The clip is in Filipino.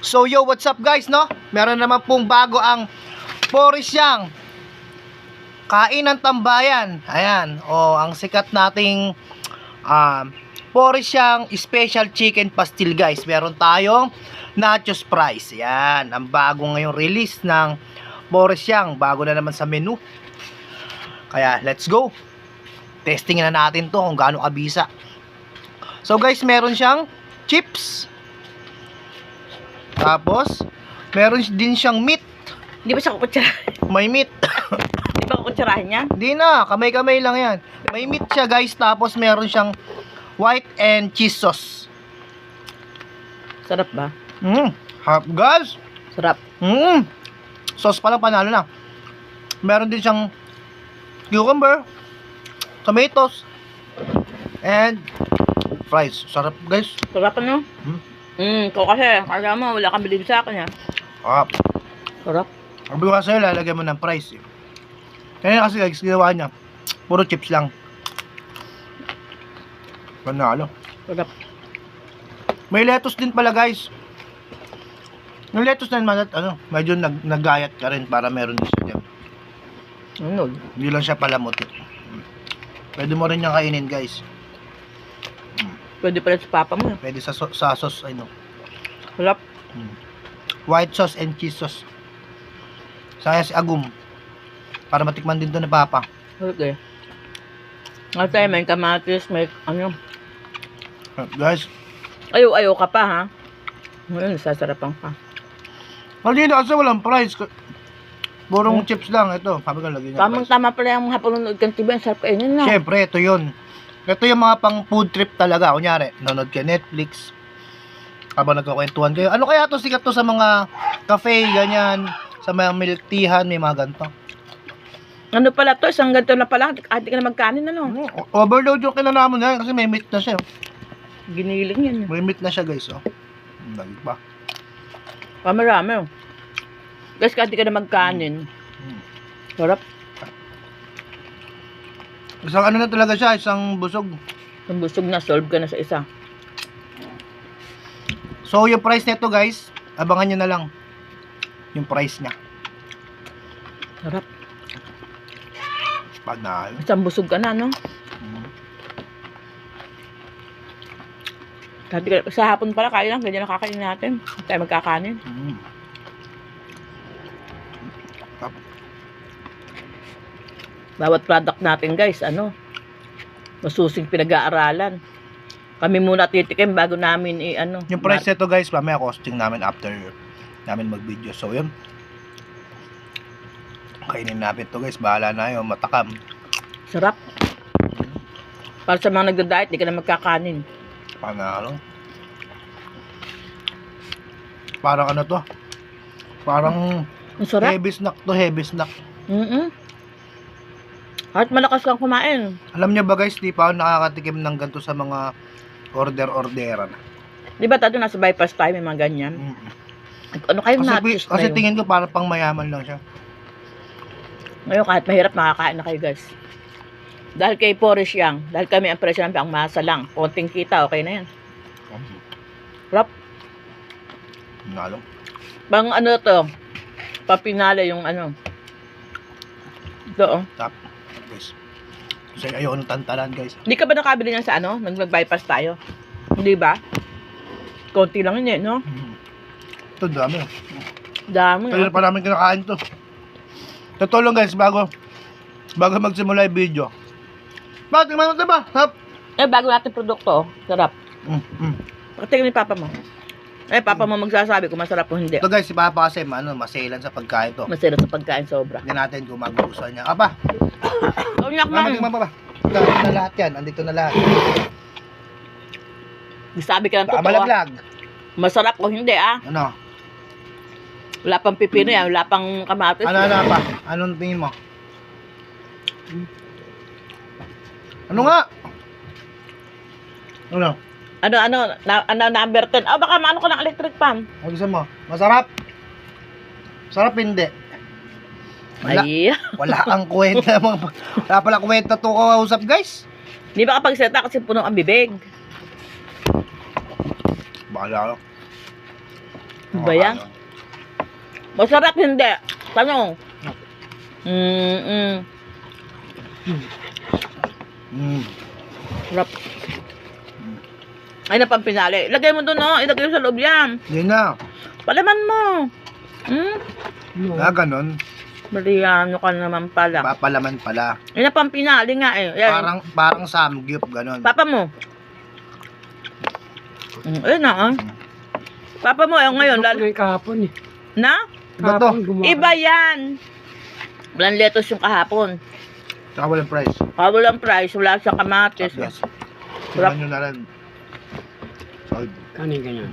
So yo, what's up guys, no? Meron naman pong bago ang Porisyang Kain ng Tambayan. Ayan, ang sikat nating Porisyang Special Chicken Pastil guys. Meron tayong nachos fries. Ayan, ang bago ngayong release ng Porisyang. Bago na naman sa menu. Kaya let's go. Testing na natin to kung gaano kabisa. So guys, meron siyang chips. Tapos, meron din siyang meat. Di ba siya kukutsarahin? May meat. Di ba kukutsarahin niya? Di na, kamay-kamay lang yan. May meat siya guys, tapos meron siyang white and cheese sauce. Sarap ba? Harap guys. Sarap. Sauce pa lang, panalo na. Meron din siyang cucumber, tomatoes, and fries. Sarap guys. Sarap ano? Ikaw kasi, kaya mo, wala kang bilib sa akin ha. Sarap. Sabi ko kasi lalagyan mo ng fries eh. Kaya kasi guys, ginawa niya, puro chips lang. Panalo. Sarap. May lettuce din pala guys. Yung lettuce na naman, medyo naggayat ka rin para meron din siya dyan. Ano? Hindi lang siya palamot. Pwede mo rin niyang kainin guys. Pwede pala sa papa mo. Pwede sa sauce, Sarap. white sauce and cheese sauce. Saya si Agum. Para matikman din to ni Papa. Sarap eh. Nga tayo, may kamatis, may ano. Guys, Ayaw ka pa ha. Ngayon, sasarapan ka. hindi na kasi walang price. Purong chips lang. Ito, sabi ko lagi niya price. Tama pala yung hapon kang TV. Ang sarap kainin na. Siyempre, ito yun. Ito yung mga pang food trip talaga. Kunyari, nanonood kayo Netflix. Habang nagkakwentuhan kayo. Ano kaya to sikat to sa mga cafe, ganyan. Sa mga milk teahan, may mga ganito. Ano pala to? Isang ganito na pala. Ate ka na magkanin ano? Overload yung kinanamon yan kasi may meat na siya. Giniling yan. May meat na siya guys. Lagi pa. Marami. Guys, ate ka na magkanin. Sarap. Isang ano na talaga siya, isang busog. Kung busog na, solve ka na sa isa. So, yung price nito guys, abangan nyo na lang. Yung price niya. Sarap. Panalo. Isang busog ka na, no? Sa hapon pala, kaya lang. Ganyan nakakain natin. Hindi tayo magkakanin. Bawat product natin, guys, masusing pinag-aaralan. Kami muna titikim bago namin Yung price nito guys, mamaya costing namin after namin mag-video. So, yun. Kainin natin to guys. Bahala na yun. Matakam. Sarap. Para sa mga nagda-diet, di ka na magkakanin. Panalo. Parang ano to? Parang Ang sarap. heavy snack to. Heavy snack. At malakas kang kumain. Alam niyo ba guys, di pa ako nakakatikim ng ganito sa mga orderan. Di ba tayo nasa bypass tayo, may mga ganyan? Ano kayo nachos Kasi ngayon? tingin ko parang pang mayaman lang siya. Ngayon kahit mahirap, makakain na kayo guys. Dahil kay Porisyang, dahil kami ang presyo ng pangmasa lang. Konting kita, okay na yan. Sarap. Nalo. Pang to, papinala yung Ito Tap. Guys. Kasi ayaw nung tantalan guys. Hindi ka ba nakabili niyan sa nag-bypass tayo? Hindi ba? Konti lang yun no? Ito dami. Dami. Kaya pa namin kinakain to. Totoo lang guys, bago magsimula yung video. Bakit? Tingnan mo diba? Sarap. Bago natin produkto, sarap. Patingin ni papa mo. Papa mo magsasabi kung masarap o hindi. Ito guys, si Papa kasi maselan sa pagkain to. Masarap sa pagkain sobra. Hindi natin kung magugustuhan niya. Apa? Kaunyak Tingnan pa ba? Ito na lahat yan. Andito na lahat. Sabi ka ng Baka totoo. malaglag. Masarap o hindi Ano? Wala pang pipino yan, wala pang kamatis. Ano pa? Anong tingin mo? Ano nga? Ano? Number 10. Baka maano ko ng electric fan. Ano gusto mo? Masarap? Sarap hindi. Ay. Wala kang kwenta. Wala pala kwenta to kausap guys. Di ba kapag seta kasi puno ang bibig? Bahala ka. Ba yan? Masarap hindi. Tanong. Sarap. Ay, na pang pinali. Ilagay mo doon, no? Ilagay mo sa loob yan. Yun na. Palaman mo. Ganon. Mariano ka naman pala. Papalaman pala. Yun na pang pinali nga eh. Yan. Parang samgyup, ganon. Papa mo. Ayun na, ah. Papa mo, ngayon. Ito yung kahapon eh. Na? Iba to. Kahapon gumawa. Iba yan. Walang lettuce yung kahapon. Tsaka walang price. Walang price. Wala sa kamatis. Yes. Sarap. Tingnan nyo na rin. Solid. Kanin ganyan.